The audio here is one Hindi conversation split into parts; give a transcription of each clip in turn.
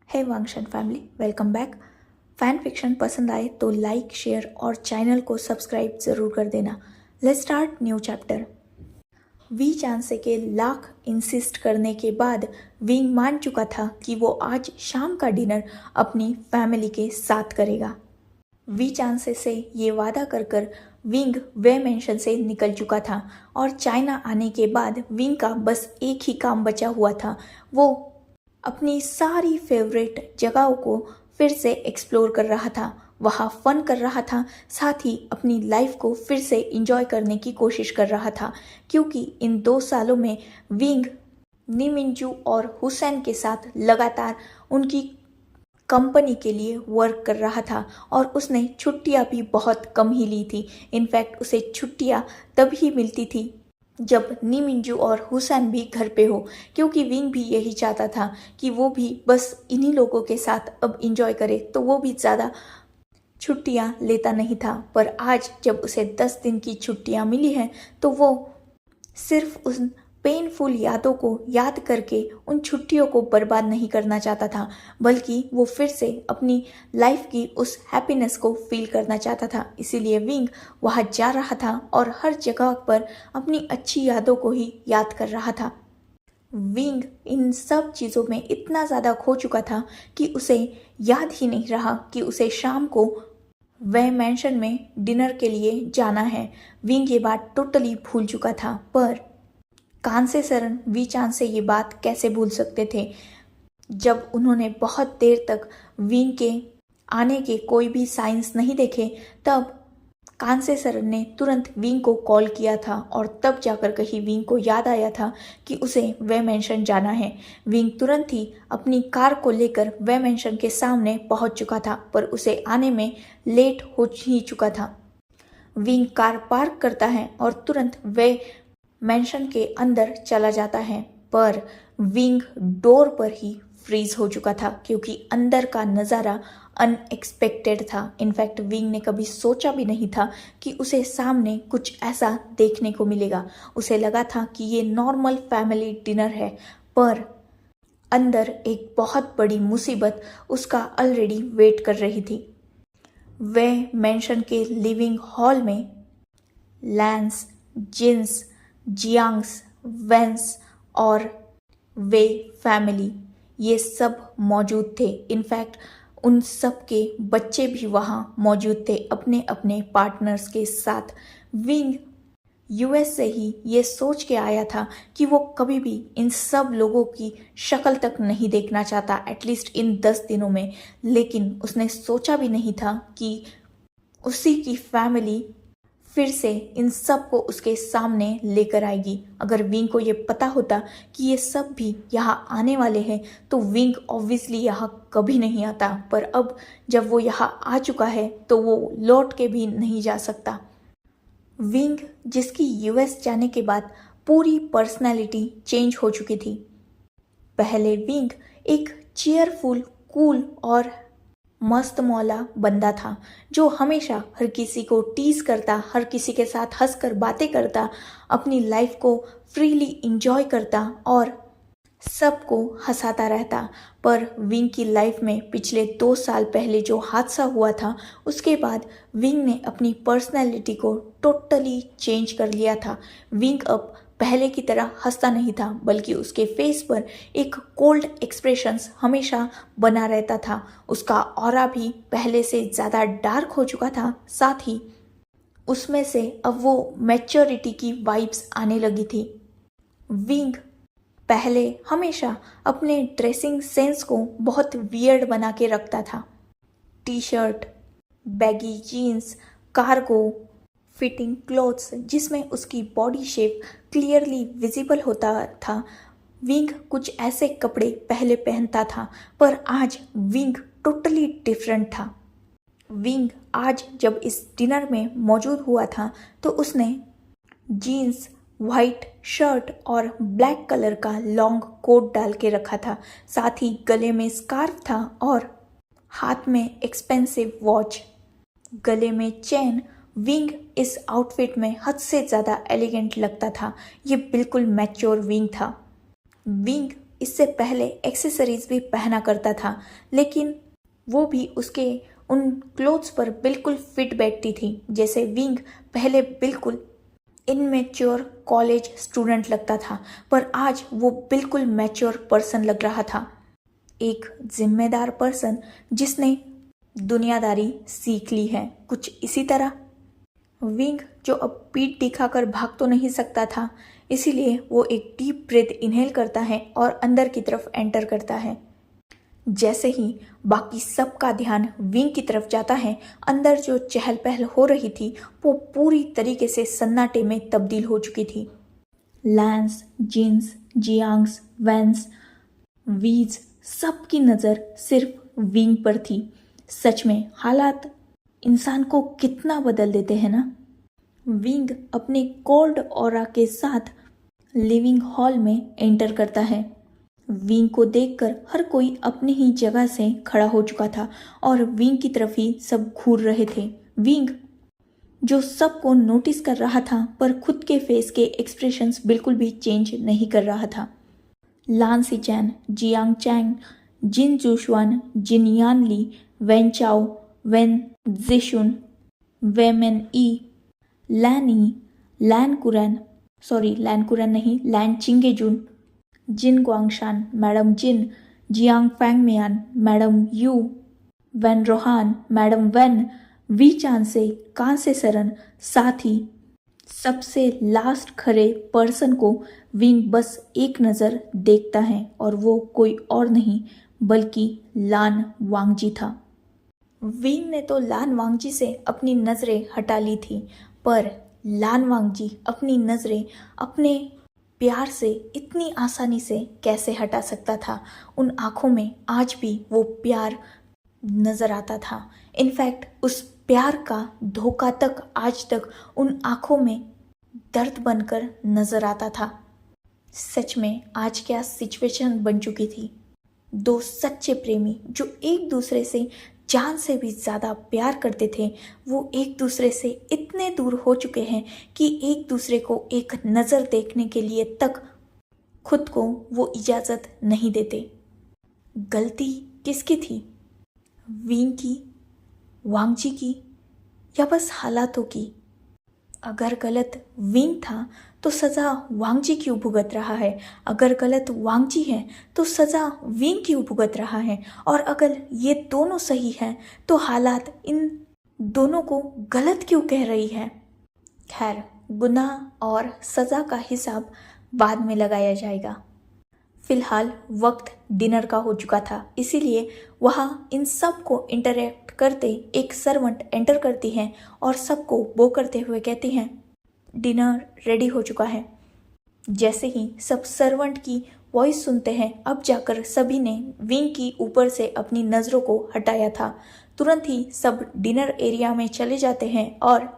हे Wangxian family, welcome back. Fan fiction पसंद आए तो लाइक, शेयर और चैनल को सब्सक्राइब ज़रूर कर देना। Let's start new chapter. Wei Changze के लाख इंसिस्ट करने के बाद विंग मान चुका था कि वो आज शाम का डिनर अपनी फैमिली के साथ करेगा। वी चांसे से ये वादा कर कर विंग वे मेंशन से निकल चुका था और चाइना आने के बाद विंग का बस एक ही काम बचा हुआ था। वो अपनी सारी फेवरेट जगहों को फिर से एक्सप्लोर कर रहा था, वहाँ फन कर रहा था, साथ ही अपनी लाइफ को फिर से इंजॉय करने की कोशिश कर रहा था। क्योंकि इन 2 सालों में विंग नी मिंजू और हुसैन के साथ लगातार उनकी कंपनी के लिए वर्क कर रहा था और उसने छुट्टियां भी बहुत कम ही ली थी। इनफैक्ट उसे छुट्टियां तभी मिलती थी जब नी मिंजू और हुसैन भी घर पे हो, क्योंकि विंग भी यही चाहता था कि वो भी बस इन्हीं लोगों के साथ अब इंजॉय करे, तो वो भी ज़्यादा छुट्टियां लेता नहीं था। पर आज जब उसे 10 दिन की छुट्टियां मिली हैं तो वो सिर्फ उन पेनफुल यादों को याद करके उन छुट्टियों को बर्बाद नहीं करना चाहता था, बल्कि वो फिर से अपनी लाइफ की उस हैप्पीनेस को फील करना चाहता था। इसीलिए विंग वहाँ जा रहा था और हर जगह पर अपनी अच्छी यादों को ही याद कर रहा था। विंग इन सब चीज़ों में इतना ज़्यादा खो चुका था कि उसे याद ही नहीं रहा कि उसे शाम को वह मेंशन में डिनर के लिए जाना है। विंग ये बात टोटली भूल चुका था। पर कांसे सरन वी चांद से ये बात कैसे भूल सकते थे जब उन्होंने बहुत देर तक विंग के आने के कोई भी साइंस नहीं देखे। तब कांसे सरन ने तुरंत विंग को कॉल किया था और तब जाकर कहीं विंग को याद आया था कि उसे वे मेंशन जाना है। विंग तुरंत ही अपनी कार को लेकर वे मेंशन के सामने पहुंच चुका था, पर उसे आने में लेट हो ही चुका था। विंग कार पार्क करता है और तुरंत वे मेंशन के अंदर चला जाता है, पर विंग डोर पर ही फ्रीज हो चुका था क्योंकि अंदर का नज़ारा अनएक्सपेक्टेड था। इनफैक्ट विंग ने कभी सोचा भी नहीं था कि उसे सामने कुछ ऐसा देखने को मिलेगा। उसे लगा था कि ये नॉर्मल फैमिली डिनर है, पर अंदर एक बहुत बड़ी मुसीबत उसका ऑलरेडी वेट कर रही थी। वह मेंशन के लिविंग हॉल में लैंस, जिन्स, जियांग्स, वेंस और वे फैमिली ये सब मौजूद थे। इनफैक्ट उन सब के बच्चे भी वहाँ मौजूद थे अपने अपने पार्टनर्स के साथ। विंग यूएस से ही ये सोच के आया था कि वो कभी भी इन सब लोगों की शक्ल तक नहीं देखना चाहता, एटलीस्ट इन 10 दिनों में। लेकिन उसने सोचा भी नहीं था कि उसी की फैमिली फिर से इन सब को उसके सामने लेकर आएगी। अगर विंग को ये पता होता कि ये सब भी यहाँ आने वाले हैं तो विंग ऑब्वियसली यहाँ कभी नहीं आता। पर अब जब वो यहाँ आ चुका है तो वो लौट के भी नहीं जा सकता। विंग जिसकी यूएस जाने के बाद पूरी पर्सनैलिटी चेंज हो चुकी थी। पहले विंग एक चीयरफुल, कूल और मस्त मौला बंदा था जो हमेशा हर किसी को टीज करता, हर किसी के साथ हंसकर बातें करता, अपनी लाइफ को फ्रीली इंजॉय करता और सबको हंसाता रहता। पर विंग की लाइफ में पिछले 2 साल पहले जो हादसा हुआ था उसके बाद विंग ने अपनी पर्सनैलिटी को टोटली चेंज कर लिया था। विंग अब पहले की तरह हंसता नहीं था, बल्कि उसके फेस पर एक कोल्ड एक्सप्रेशंस हमेशा बना रहता था। उसका ऑरा भी पहले से ज़्यादा डार्क हो चुका था, साथ ही उसमें से अब वो मैच्योरिटी की वाइब्स आने लगी थी। विंग पहले हमेशा अपने ड्रेसिंग सेंस को बहुत वियर्ड बना के रखता था। T shirt, baggy jeans, cargo fitting clothes जिसमें उसकी बॉडी शेप क्लियरली विजिबल होता था। विंग कुछ ऐसे कपड़े पहले पहनता था, पर आज विंग टोटली डिफरेंट था। विंग आज जब इस डिनर में मौजूद हुआ था तो उसने जीन्स, वाइट शर्ट और ब्लैक कलर का लॉन्ग कोट डाल के रखा था। साथ ही गले में स्कार्फ था और हाथ में एक्सपेंसिव वॉच, गले में चेन। विंग इस आउटफिट में हद से ज़्यादा एलिगेंट लगता था। ये बिल्कुल मैच्योर विंग था। विंग इससे पहले एक्सेसरीज भी पहना करता था, लेकिन वो भी उसके उन क्लोथ्स पर बिल्कुल फिट बैठती थी। जैसे विंग पहले बिल्कुल इनमेच्योर कॉलेज स्टूडेंट लगता था, पर आज वो बिल्कुल मैच्योर पर्सन लग रहा था, एक जिम्मेदार पर्सन जिसने दुनियादारी सीख ली है। कुछ इसी तरह विंग, जो अब पीठ दिखाकर भाग तो नहीं सकता था, इसीलिए वो एक डीप ब्रीथ इनहेल करता है और अंदर की तरफ एंटर करता है। जैसे ही बाकी सबका ध्यान विंग की तरफ जाता है, अंदर जो चहल पहल हो रही थी वो पूरी तरीके से सन्नाटे में तब्दील हो चुकी थी। लैंस, जिन्स, जियांग्स, वेंस, वीज, सबकी नज़र सिर्फ विंग पर थी। सच में हालात इंसान को कितना बदल देते हैं ना। विंग अपने कोल्ड ऑरा के साथ लिविंग हॉल में एंटर करता है। विंग को देखकर हर कोई अपनी ही जगह से खड़ा हो चुका था और विंग की तरफ ही सब घूर रहे थे। विंग जो सबको नोटिस कर रहा था, पर खुद के फेस के एक्सप्रेशंस बिल्कुल भी चेंज नहीं कर रहा था। Lan Xichen, Jiang Cheng, Jin Zixuan, Jin Yanli, Wen Chao, Wen जिशुन, वेमेन ई, लैनी, लैन कुरैन नहीं, लैन चिंगेजुन, Jin Guangshan, madam Jin, Jiang Fengmian, madam Yu, Wen Ruohan, madam Wen, Wei Changze, Cangse Sanren, साथ ही सबसे लास्ट खड़े पर्सन को विंग बस एक नज़र देखता है और वो कोई और नहीं बल्कि लान वांगजी था। विंग ने तो लान वांगजी से अपनी नज़रें हटा ली थी, पर लान वांगजी अपनी नज़रें अपने प्यार से इतनी आसानी से कैसे हटा सकता था। उन आँखों में आज भी वो प्यार नज़र आता था। इनफैक्ट उस प्यार का धोखा तक आज तक उन आँखों में दर्द बनकर नज़र आता था। सच में आज क्या सिचुएशन बन चुकी थी। दो सच्चे प्रेमी जो एक दूसरे से जान से भी ज़्यादा प्यार करते थे, वो एक दूसरे से इतने दूर हो चुके हैं कि एक दूसरे को एक नज़र देखने के लिए तक खुद को वो इजाज़त नहीं देते। गलती किसकी थी? विंग की, वांगजी की, या बस हालातों की? अगर गलत विंग था तो सज़ा वांगजी क्यों भुगत रहा है? अगर गलत वांगजी है तो सज़ा विंग क्यों भुगत रहा है? और अगर ये दोनों सही हैं तो हालात इन दोनों को गलत क्यों कह रही है? खैर, गुनाह और सज़ा का हिसाब बाद में लगाया जाएगा। फिलहाल वक्त डिनर का हो चुका था, इसीलिए वहाँ इन सब को इंटरेक्ट करते एक सर्वेंट एंटर करती हैं और सबको बो करते हुए कहती हैं, डिनर रेडी हो चुका है। जैसे ही सब सर्वेंट की वॉइस सुनते हैं, अब जाकर सभी ने विंग की ऊपर से अपनी नज़रों को हटाया था। तुरंत ही सब डिनर एरिया में चले जाते हैं और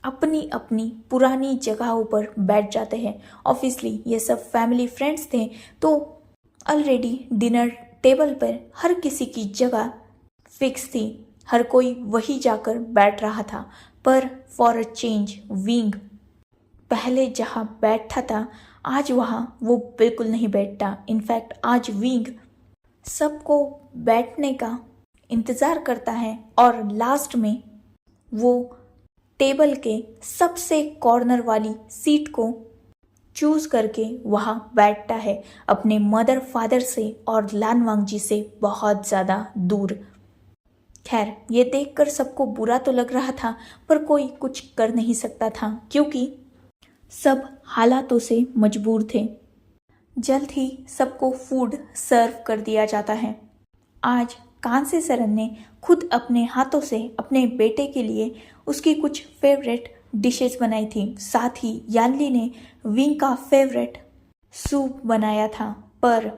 अपनी अपनी पुरानी जगहों पर बैठ जाते हैं। ऑब्वियसली ये सब फैमिली फ्रेंड्स थे, तो ऑलरेडी डिनर टेबल पर हर किसी की जगह फिक्स थी। हर कोई वही जाकर बैठ रहा था, पर फॉर अ चेंज विंग पहले जहाँ बैठता था आज वहाँ वो बिल्कुल नहीं बैठता। इनफैक्ट आज विंग सबको बैठने का इंतज़ार करता है और लास्ट में वो टेबल के सबसे कॉर्नर वाली सीट को चूज करके वहाँ बैठता है, अपने मदर फादर से और लान वांगजी से बहुत ज़्यादा दूर। खैर, ये देखकर सबको बुरा तो लग रहा था, पर कोई कुछ कर नहीं सकता था क्योंकि सब हालातों से मजबूर थे। जल्द ही सबको फूड सर्व कर दिया जाता है। आज कांसे सरन ने खुद अपने हाथों से अपने बेटे के लिए उसकी कुछ फेवरेट डिशेस बनाई थी। साथ ही यानली ने विंग का फेवरेट सूप बनाया था, पर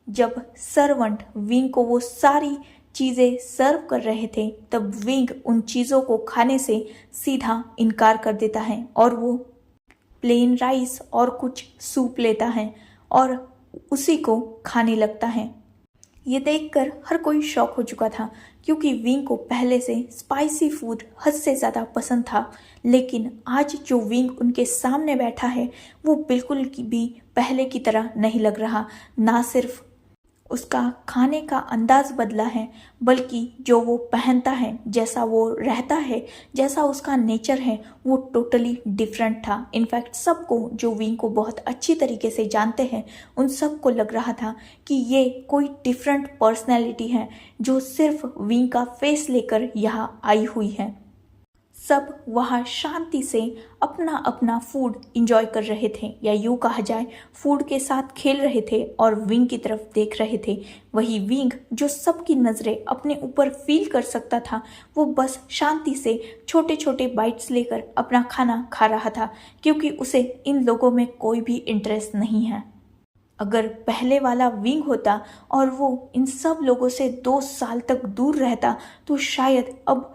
जब सर्वेंट विंग को वो सारी चीज़ें सर्व कर रहे थे तब विंग उन चीज़ों को खाने से सीधा इनकार कर देता है और वो प्लेन राइस और कुछ सूप लेता है और उसी को खाने लगता है। ये देखकर हर कोई शॉक हो चुका था क्योंकि विंग को पहले से स्पाइसी फूड हद से ज़्यादा पसंद था। लेकिन आज जो विंग उनके सामने बैठा है वो बिल्कुल भी पहले की तरह नहीं लग रहा। ना सिर्फ उसका खाने का अंदाज बदला है बल्कि जो वो पहनता है, जैसा वो रहता है, जैसा उसका नेचर है वो टोटली डिफरेंट था। इनफैक्ट सबको जो विंग को बहुत अच्छी तरीके से जानते हैं उन सबको लग रहा था कि ये कोई डिफरेंट पर्सनैलिटी है जो सिर्फ विंग का फेस लेकर यहाँ आई हुई है। सब वहाँ शांति से अपना अपना फूड इंजॉय कर रहे थे, या यूँ कहा जाए फूड के साथ खेल रहे थे और विंग की तरफ देख रहे थे। वही विंग जो सबकी नज़रें अपने ऊपर फील कर सकता था वो बस शांति से छोटे छोटे बाइट्स लेकर अपना खाना खा रहा था क्योंकि उसे इन लोगों में कोई भी इंटरेस्ट नहीं है। अगर पहले वाला विंग होता और वो इन सब लोगों से 2 साल तक दूर रहता तो शायद अब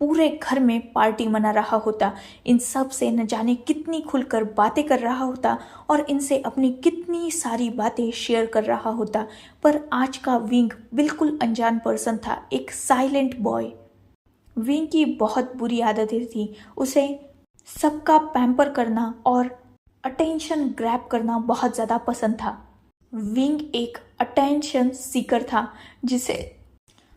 पूरे घर में पार्टी मना रहा होता, इन सब से न जाने कितनी खुलकर बातें कर रहा होता और इनसे अपनी कितनी सारी बातें शेयर कर रहा होता। पर आज का विंग बिल्कुल अनजान पर्सन था, एक साइलेंट बॉय। विंग की बहुत बुरी आदतें थी, उसे सबका पैम्पर करना और अटेंशन ग्रैब करना बहुत ज़्यादा पसंद था। विंग एक अटेंशन सीकर था जिसे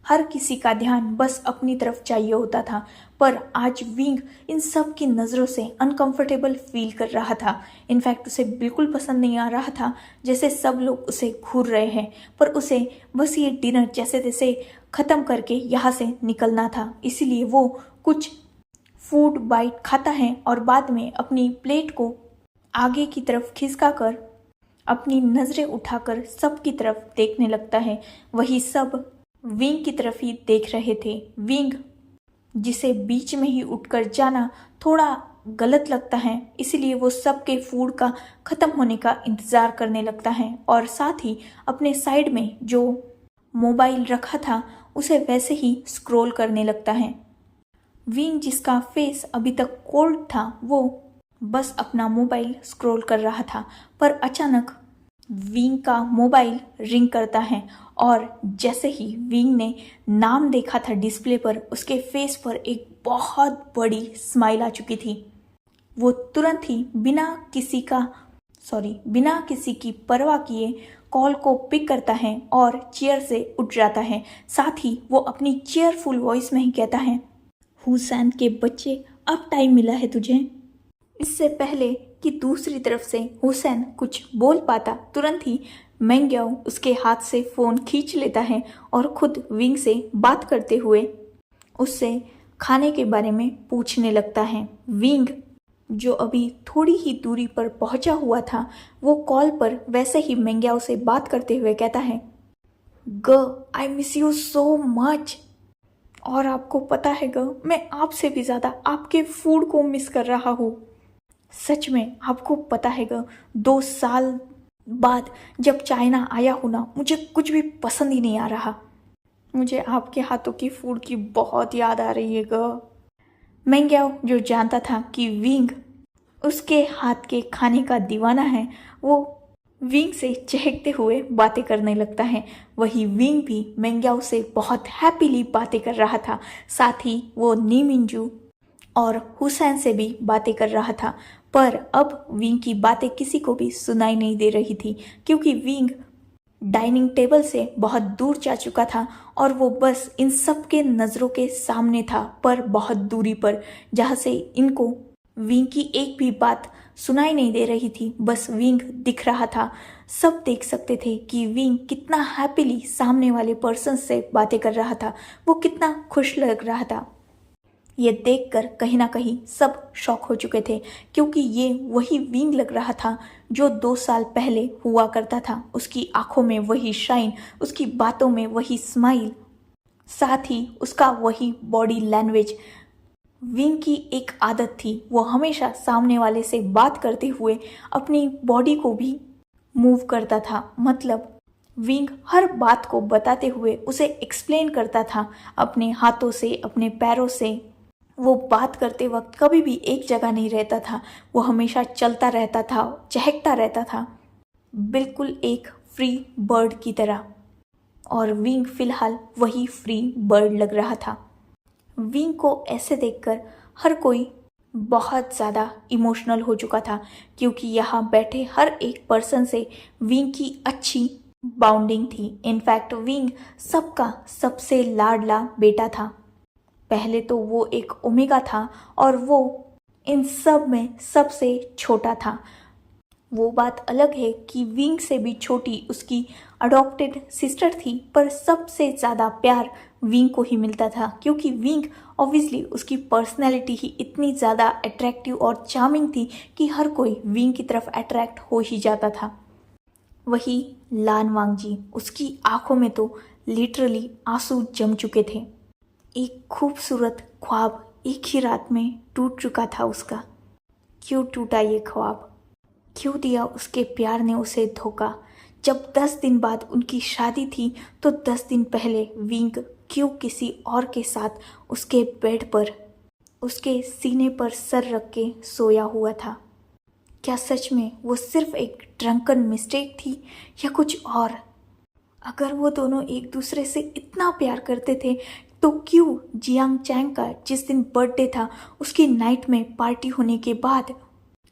हर किसी का ध्यान बस अपनी तरफ चाहिए होता था। पर आज विंग इन सब की नज़रों से अनकंफर्टेबल फील कर रहा था। इनफैक्ट उसे बिल्कुल पसंद नहीं आ रहा था जैसे सब लोग उसे घूर रहे हैं, पर उसे बस ये डिनर जैसे तैसे ख़त्म करके यहाँ से निकलना था। इसीलिए वो कुछ फूड बाइट खाता है और बाद में अपनी प्लेट को आगे की तरफ खिसका कर अपनी नज़रें उठाकर सब की तरफ देखने लगता है। वही सब विंग की तरफ ही देख रहे थे। विंग जिसे बीच में ही उठकर जाना थोड़ा गलत लगता है, इसलिए वो सबके फूड का ख़त्म होने का इंतज़ार करने लगता है और साथ ही अपने साइड में जो मोबाइल रखा था उसे वैसे ही स्क्रॉल करने लगता है। विंग जिसका फेस अभी तक कोल्ड था वो बस अपना मोबाइल स्क्रॉल कर रहा था, पर अचानक विंग का मोबाइल रिंग करता है और जैसे ही विंग ने नाम देखा था डिस्प्ले पर, उसके फेस पर एक बहुत बड़ी स्माइल आ चुकी थी। वो तुरंत ही बिना किसी की परवाह किए कॉल को पिक करता है और चेयर से उठ जाता है। साथ ही वो अपनी चेयरफुल वॉइस में ही कहता है, हुसैन के बच्चे अब टाइम मिला है तुझे। इससे पहले कि दूसरी तरफ से हुसैन कुछ बोल पाता, तुरंत ही मेंग्याओ उसके हाथ से फ़ोन खींच लेता है और खुद विंग से बात करते हुए उससे खाने के बारे में पूछने लगता है। विंग जो अभी थोड़ी ही दूरी पर पहुंचा हुआ था वो कॉल पर वैसे ही मेंग्याओ से बात करते हुए कहता है, I miss you so much. और आपको पता है मैं आपसे भी ज़्यादा आपके फूड को मिस कर रहा हूँ। सच में आपको पता है 2 साल बाद जब चाइना आया हूँ ना, मुझे कुछ भी पसंद ही नहीं आ रहा। मुझे आपके हाथों की फूड की बहुत याद आ रही है मेंग्याओ जो जानता था कि विंग उसके हाथ के खाने का दीवाना है, वो विंग से चहकते हुए बातें करने लगता है। वही विंग भी मेंग्याओ से बहुत हैप्पीली बातें कर रहा था। साथ ही वो नीमिंजू और हुसैन से भी बातें कर रहा था, पर अब विंग की बातें किसी को भी सुनाई नहीं दे रही थी क्योंकि विंग डाइनिंग टेबल से बहुत दूर जा चुका था और वो बस इन सब के नज़रों के सामने था, पर बहुत दूरी पर, जहाँ से इनको विंग की एक भी बात सुनाई नहीं दे रही थी। बस विंग दिख रहा था। सब देख सकते थे कि विंग कितना हैप्पीली सामने वाले पर्सन से बातें कर रहा था, वो कितना खुश लग रहा था। ये देखकर कहीं ना कहीं सब शॉक हो चुके थे क्योंकि ये वही विंग लग रहा था जो 2 साल पहले हुआ करता था। उसकी आंखों में वही शाइन, उसकी बातों में वही स्माइल, साथ ही उसका वही बॉडी लैंग्वेज। विंग की एक आदत थी, वो हमेशा सामने वाले से बात करते हुए अपनी बॉडी को भी मूव करता था। मतलब विंग हर बात को बताते हुए उसे एक्सप्लेन करता था अपने हाथों से, अपने पैरों से। वो बात करते वक्त कभी भी एक जगह नहीं रहता था, वो हमेशा चलता रहता था, चहकता रहता था, बिल्कुल एक फ्री बर्ड की तरह। और विंग फिलहाल वही फ्री बर्ड लग रहा था। विंग को ऐसे देखकर हर कोई बहुत ज़्यादा इमोशनल हो चुका था, क्योंकि यहाँ बैठे हर एक पर्सन से विंग की अच्छी बाउंडिंग थी। इनफैक्ट विंग सबका सबसे लाडला बेटा था। पहले तो वो एक ओमेगा था और वो इन सब में सबसे छोटा था। वो बात अलग है कि विंग से भी छोटी उसकी अडॉप्टेड सिस्टर थी, पर सबसे ज़्यादा प्यार विंग को ही मिलता था, क्योंकि विंग ऑब्वियसली उसकी पर्सनैलिटी ही इतनी ज़्यादा अट्रैक्टिव और चार्मिंग थी कि हर कोई विंग की तरफ अट्रैक्ट हो ही जाता था। वही लान वांगजी, उसकी आंखों में तो लिटरली आंसू जम चुके थे। एक खूबसूरत ख्वाब एक ही रात में टूट चुका था उसका। क्यों टूटा ये ख्वाब? क्यों दिया उसके प्यार ने उसे धोखा? जब 10 दिन बाद उनकी शादी थी तो 10 दिन पहले विंग क्यों किसी और के साथ उसके बेड पर उसके सीने पर सर रख के सोया हुआ था? क्या सच में वो सिर्फ एक ड्रंकन मिस्टेक थी या कुछ और? अगर वो दोनों एक दूसरे से इतना प्यार करते थे तो क्यों जियांग चैंग का जिस दिन बर्थडे था उसकी नाइट में पार्टी होने के बाद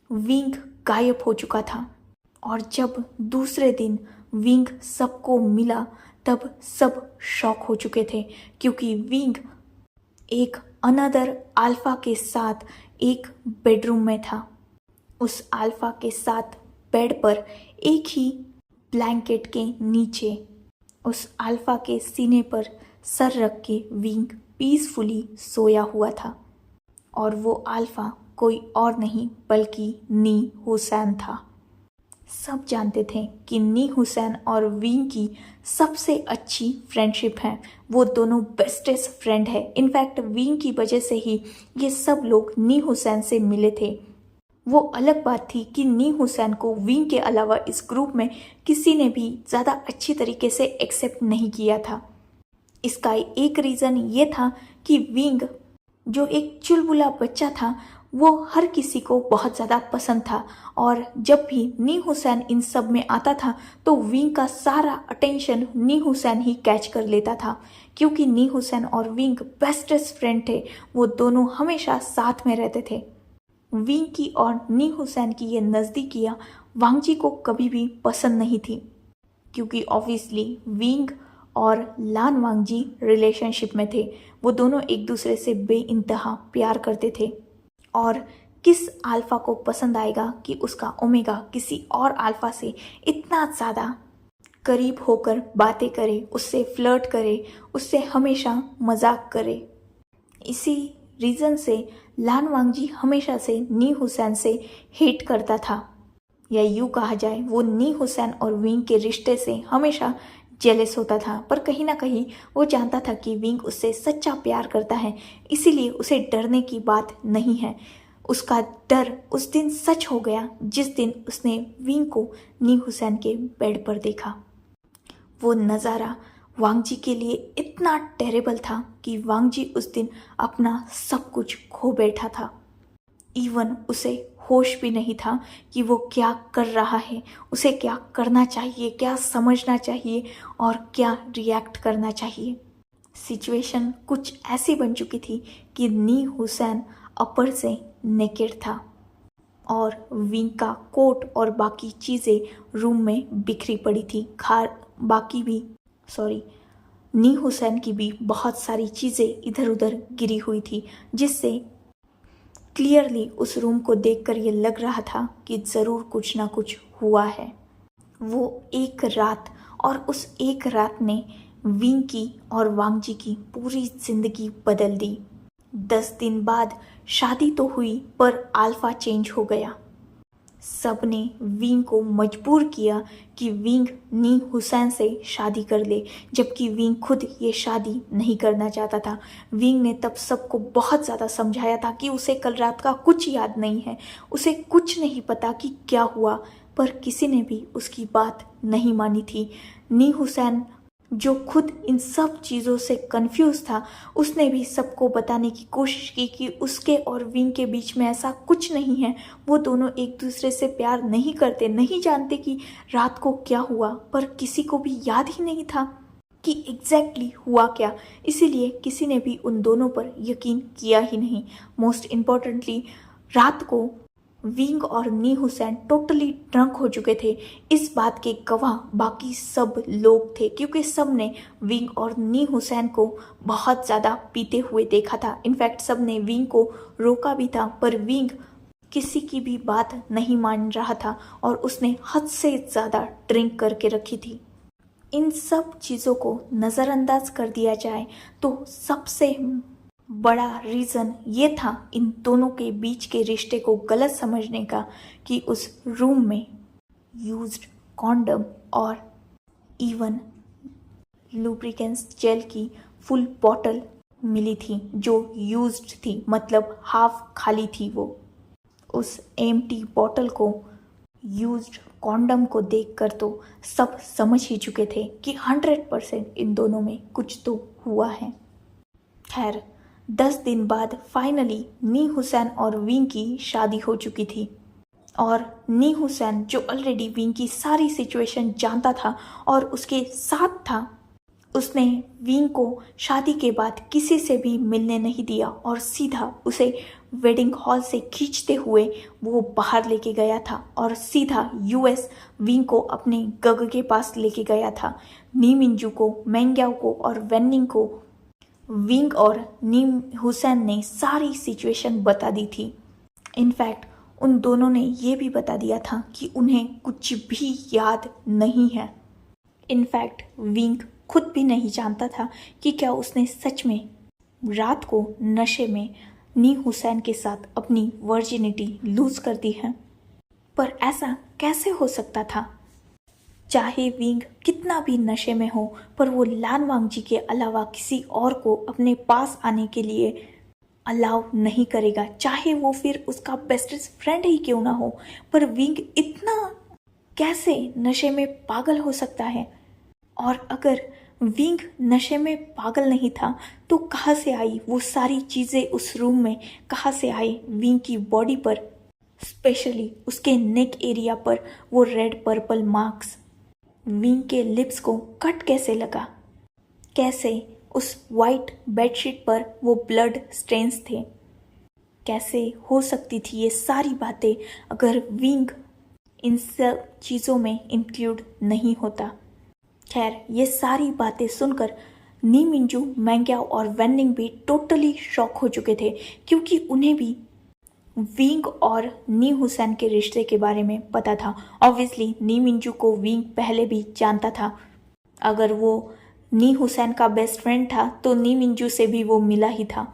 विंग गायब हो चुका था? और जब दूसरे दिन विंग सबको मिला तब सब शॉक हो चुके थे, क्योंकि विंग एक अनदर अल्फा के साथ एक बेडरूम में था। उस अल्फा के साथ बेड पर एक ही ब्लैंकेट के नीचे उस अल्फा के सीने पर सर रख के विंग पीसफुली सोया हुआ था। और वो अल्फा कोई और नहीं बल्कि नी हुसैन था। सब जानते थे कि नी हुसैन और विंग की सबसे अच्छी फ्रेंडशिप है। वो दोनों बेस्टेस्ट फ्रेंड है। इनफैक्ट विंग की वजह से ही ये सब लोग नी हुसैन से मिले थे। वो अलग बात थी कि नी हुसैन को विंग के अलावा इस ग्रुप में किसी ने भी ज़्यादा अच्छी तरीके से एक्सेप्ट नहीं किया था। इसका एक रीज़न ये था कि विंग जो एक चुलबुला बच्चा था वो हर किसी को बहुत ज़्यादा पसंद था, और जब भी नी हुसैन इन सब में आता था तो विंग का सारा अटेंशन नी हुसैन ही कैच कर लेता था, क्योंकि नी हुसैन और विंग बेस्टेस्ट फ्रेंड थे। वो दोनों हमेशा साथ में रहते थे। विंग की और नी हुसैन की ये नज़दीकियाँ वांगजी को कभी भी पसंद नहीं थी, क्योंकि ऑब्वियसली विंग और लान वांगजी रिलेशनशिप में थे। वो दोनों एक दूसरे से बेइंतहा प्यार करते थे। और किस अल्फा को पसंद आएगा कि उसका ओमेगा किसी और अल्फा से इतना ज़्यादा करीब होकर बातें करे, उससे फ्लर्ट करे, उससे हमेशा मजाक करे। इसी रीज़न से लान वांगजी हमेशा से नी हुसैन से हेट करता था, या यूँ कहा जाए वो नी हुसैन और विंग के रिश्ते से हमेशा जेलस होता था। पर कहीं ना कहीं वो जानता था कि विंग उससे सच्चा प्यार करता है, इसीलिए उसे डरने की बात नहीं है। उसका डर उस दिन सच हो गया जिस दिन उसने विंग को नी हुसैन के बेड पर देखा। वो नज़ारा वांगजी के लिए इतना टेरेबल था कि वांगजी उस दिन अपना सब कुछ खो बैठा था। इवन उसे होश भी नहीं था कि वो क्या कर रहा है, उसे क्या करना चाहिए, क्या समझना चाहिए और क्या रिएक्ट करना चाहिए। सिचुएशन कुछ ऐसी बन चुकी थी कि नी हुसैन अपर से नेकेड था और विंग का कोट और बाकी चीज़ें रूम में बिखरी पड़ी थी। नी हुसैन की भी बहुत सारी चीज़ें इधर उधर गिरी हुई थी, जिससे क्लियरली उस रूम को देखकर ये लग रहा था कि ज़रूर कुछ ना कुछ हुआ है। वो एक रात, और उस एक रात ने विंग की और वांगजी की पूरी जिंदगी बदल दी। 10 दिन बाद शादी तो हुई पर अल्फा चेंज हो गया। सब ने विंग को मजबूर किया कि विंग नी हुसैन से शादी कर ले, जबकि विंग खुद ये शादी नहीं करना चाहता था। विंग ने तब सबको बहुत ज़्यादा समझाया था कि उसे कल रात का कुछ याद नहीं है, उसे कुछ नहीं पता कि क्या हुआ, पर किसी ने भी उसकी बात नहीं मानी थी। नी हुसैन जो खुद इन सब चीज़ों से कंफ्यूज था, उसने भी सबको बताने की कोशिश की कि उसके और विंग के बीच में ऐसा कुछ नहीं है। वो दोनों एक दूसरे से प्यार नहीं करते, नहीं जानते कि रात को क्या हुआ, पर किसी को भी याद ही नहीं था कि एग्जैक्टली हुआ क्या, इसीलिए किसी ने भी उन दोनों पर यकीन किया ही नहीं। मोस्ट इम्पॉर्टेंटली, रात को विंग और नी हुसैन टोटली ड्रंक हो चुके थे। इस बात के गवाह बाकी सब लोग थे, क्योंकि सब ने विंग और नी हुसैन को बहुत ज़्यादा पीते हुए देखा था। इनफैक्ट सब ने विंग को रोका भी था, पर विंग किसी की भी बात नहीं मान रहा था और उसने हद से ज़्यादा ड्रिंक करके रखी थी। इन सब चीज़ों को नज़रअंदाज कर दिया जाए तो सबसे बड़ा रीज़न ये था इन दोनों के बीच के रिश्ते को गलत समझने का कि उस रूम में यूज्ड कॉन्डम और इवन लुब्रिकेंट्स जेल की फुल बॉटल मिली थी जो यूज्ड थी, मतलब हाफ खाली थी। वो उस एम्प्टी बॉटल को, यूज्ड कॉन्डम को देखकर तो सब समझ ही चुके थे कि 100% इन दोनों में कुछ तो हुआ है। खैर, 10 दिन बाद फाइनली नी हुसैन और विंग की शादी हो चुकी थी और नी हुसैन, जो ऑलरेडी विंग की सारी सिचुएशन जानता था और उसके साथ था, उसने विंग को शादी के बाद किसी से भी मिलने नहीं दिया और सीधा उसे वेडिंग हॉल से खींचते हुए वो बाहर लेके गया था और सीधा यूएस विंग को अपने गग के पास लेके गया था। नी मिंजू को, मेंग्याओ को और वेनिंग को विंग और नी हुसैन ने सारी सिचुएशन बता दी थी। इनफैक्ट उन दोनों ने ये भी बता दिया था कि उन्हें कुछ भी याद नहीं है। इनफैक्ट विंग खुद भी नहीं जानता था कि क्या उसने सच में रात को नशे में नी हुसैन के साथ अपनी वर्जिनिटी लूज कर दी है। पर ऐसा कैसे हो सकता था? चाहे विंग कितना भी नशे में हो, पर वो लान वांगजी के अलावा किसी और को अपने पास आने के लिए अलाउ नहीं करेगा, चाहे वो फिर उसका बेस्टेस्ट फ्रेंड ही क्यों ना हो। पर विंग इतना कैसे नशे में पागल हो सकता है? और अगर विंग नशे में पागल नहीं था तो कहाँ से आई वो सारी चीज़ें उस रूम में? कहाँ से आई विंग की बॉडी पर, स्पेशली उसके नेक एरिया पर वो रेड पर्पल मार्क्स? विंग के लिप्स को कट कैसे लगा? कैसे उस वाइट बेडशीट पर वो ब्लड स्टेन्स थे? कैसे हो सकती थी ये सारी बातें अगर विंग इन सब चीज़ों में इंक्लूड नहीं होता? खैर, ये सारी बातें सुनकर नी मिंजू, मेंग्याओ और वेनिंग भी टोटली शॉक हो चुके थे, क्योंकि उन्हें भी विंग और नी हुसैन के रिश्ते के बारे में पता था। ऑब्वियसली नी मिंजू को विंग पहले भी जानता था। अगर वो नी हुसैन का बेस्ट फ्रेंड था तो नी मिंजू से भी वो मिला ही था।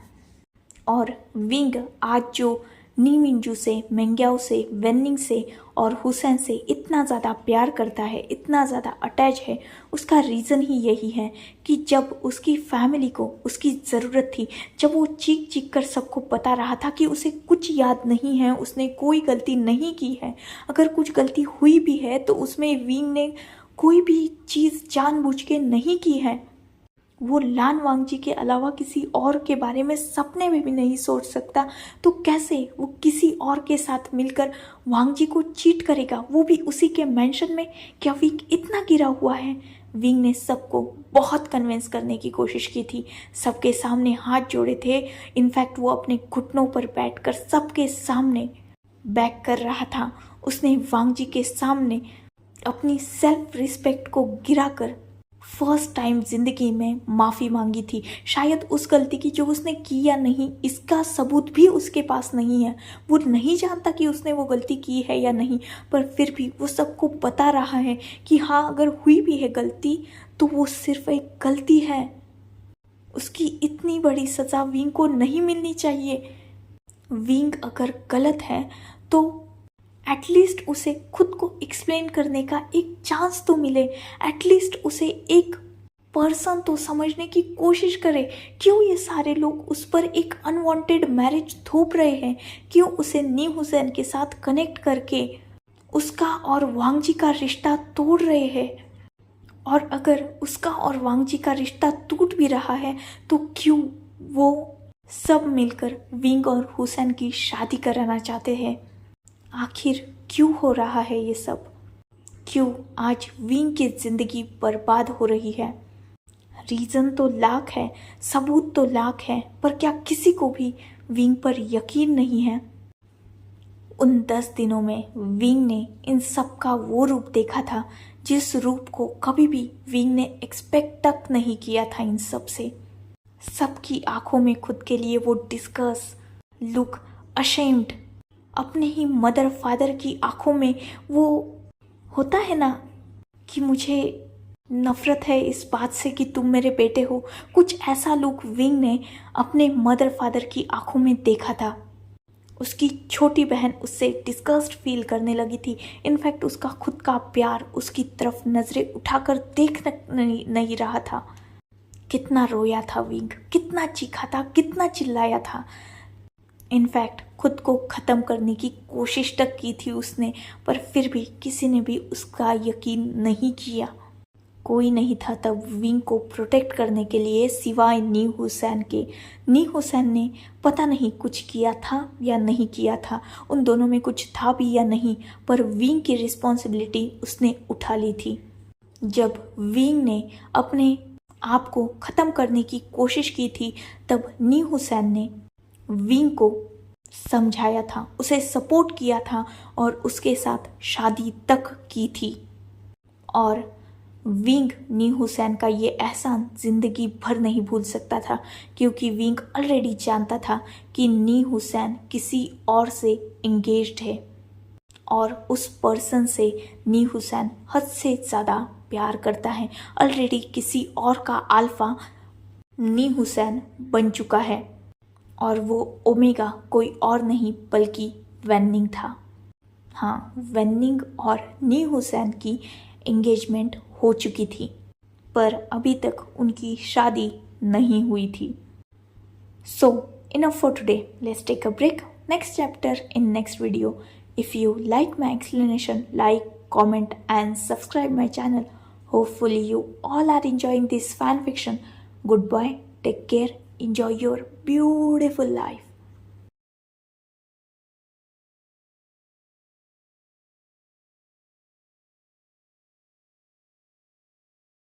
और विंग आज जो नी मिंजू से, मेंग्याओ से, वेनिंग से और हुसैन से इतना ज़्यादा प्यार करता है, इतना ज़्यादा अटैच है, उसका रीज़न ही यही है कि जब उसकी फैमिली को उसकी ज़रूरत थी, जब वो चीख चीख कर सबको बता रहा था कि उसे कुछ याद नहीं है, उसने कोई गलती नहीं की है, अगर कुछ गलती हुई भी है तो उसमें विंग ने कोई भी चीज़ जानबूझ के नहीं की है। वो लान वांगजी के अलावा किसी और के बारे में सपने में भी नहीं सोच सकता, तो कैसे वो किसी और के साथ मिलकर वांगजी को चीट करेगा, वो भी उसी के मेंशन में? क्या विंग इतना गिरा हुआ है? विंग ने सबको बहुत कन्विंस करने की कोशिश की थी, सबके सामने हाथ जोड़े थे। इनफैक्ट वो अपने घुटनों पर बैठकर सबके सामने बैक कर रहा था। उसने वांगजी के सामने अपनी सेल्फ रिस्पेक्ट को गिराकर फर्स्ट टाइम जिंदगी में माफ़ी मांगी थी। शायद उस गलती की जो उसने की या नहीं, इसका सबूत भी उसके पास नहीं है। वो नहीं जानता कि उसने वो गलती की है या नहीं, पर फिर भी वो सबको बता रहा है कि हाँ, अगर हुई भी है गलती तो वो सिर्फ एक गलती है। उसकी इतनी बड़ी सज़ा विंग को नहीं मिलनी चाहिए। विंग अगर गलत है तो एटलीस्ट उसे खुद को एक्सप्लेन करने का एक चांस तो मिले, एटलीस्ट उसे एक पर्सन तो समझने की कोशिश करे। क्यों ये सारे लोग उस पर एक अनवांटेड मैरिज थोप रहे हैं? क्यों उसे नी हुसैन के साथ कनेक्ट करके उसका और वांगजी का रिश्ता तोड़ रहे हैं? और अगर उसका और वांगजी का रिश्ता टूट भी रहा है तो क्यों वो सब मिलकर विंग और हुसैन की शादी कराना चाहते हैं? आखिर क्यों हो रहा है ये सब? क्यों आज विंग की ज़िंदगी बर्बाद हो रही है? रीज़न तो लाख है, सबूत तो लाख है, पर क्या किसी को भी विंग पर यकीन नहीं है? उन 10 दिनों में विंग ने इन सब का वो रूप देखा था जिस रूप को कभी भी विंग ने एक्सपेक्ट तक नहीं किया था। इन सब से सबकी आंखों में खुद के लिए वो डिस्कस लुक, अशेम्ड, अपने ही मदर फादर की आंखों में वो होता है ना कि मुझे नफरत है इस बात से कि तुम मेरे बेटे हो। कुछ ऐसा लुक विंग ने अपने मदर फादर की आंखों में देखा था। उसकी छोटी बहन उससे डिस्गस्ट फील करने लगी थी। इनफैक्ट उसका खुद का प्यार उसकी तरफ नजरें उठाकर देख नहीं रहा था। कितना रोया था विंग, कितना चीखा था, कितना चिल्लाया था। इनफैक्ट खुद को ख़त्म करने की कोशिश तक की थी उसने, पर फिर भी किसी ने भी उसका यकीन नहीं किया। कोई नहीं था तब विंग को प्रोटेक्ट करने के लिए सिवाय नी हुसैन के। नी हुसैन ने पता नहीं कुछ किया था या नहीं किया था, उन दोनों में कुछ था भी या नहीं, पर विंग की रिस्पॉन्सिबिलिटी उसने उठा ली थी। जब विंग ने अपने आप को ख़त्म करने की कोशिश की थी तब नी हुसैन ने विंग को समझाया था, उसे सपोर्ट किया था और उसके साथ शादी तक की थी। और विंग नी हुसैन का ये एहसान ज़िंदगी भर नहीं भूल सकता था, क्योंकि विंग ऑलरेडी जानता था कि नी हुसैन किसी और से इंगेज्ड है और उस पर्सन से नी हुसैन हद से ज़्यादा प्यार करता है। ऑलरेडी किसी और का अल्फा नी हुसैन बन चुका है और वो ओमेगा कोई और नहीं बल्कि वेन्निंग था। हाँ, वेन्निंग और नी हुसैन की एंगेजमेंट हो चुकी थी, पर अभी तक उनकी शादी नहीं हुई थी। So enough for today, let's take a break. Next chapter in next video. If you like my explanation, like, comment and subscribe my channel. Hopefully you all are enjoying this fan fiction. Goodbye, take care, enjoy your beautiful life.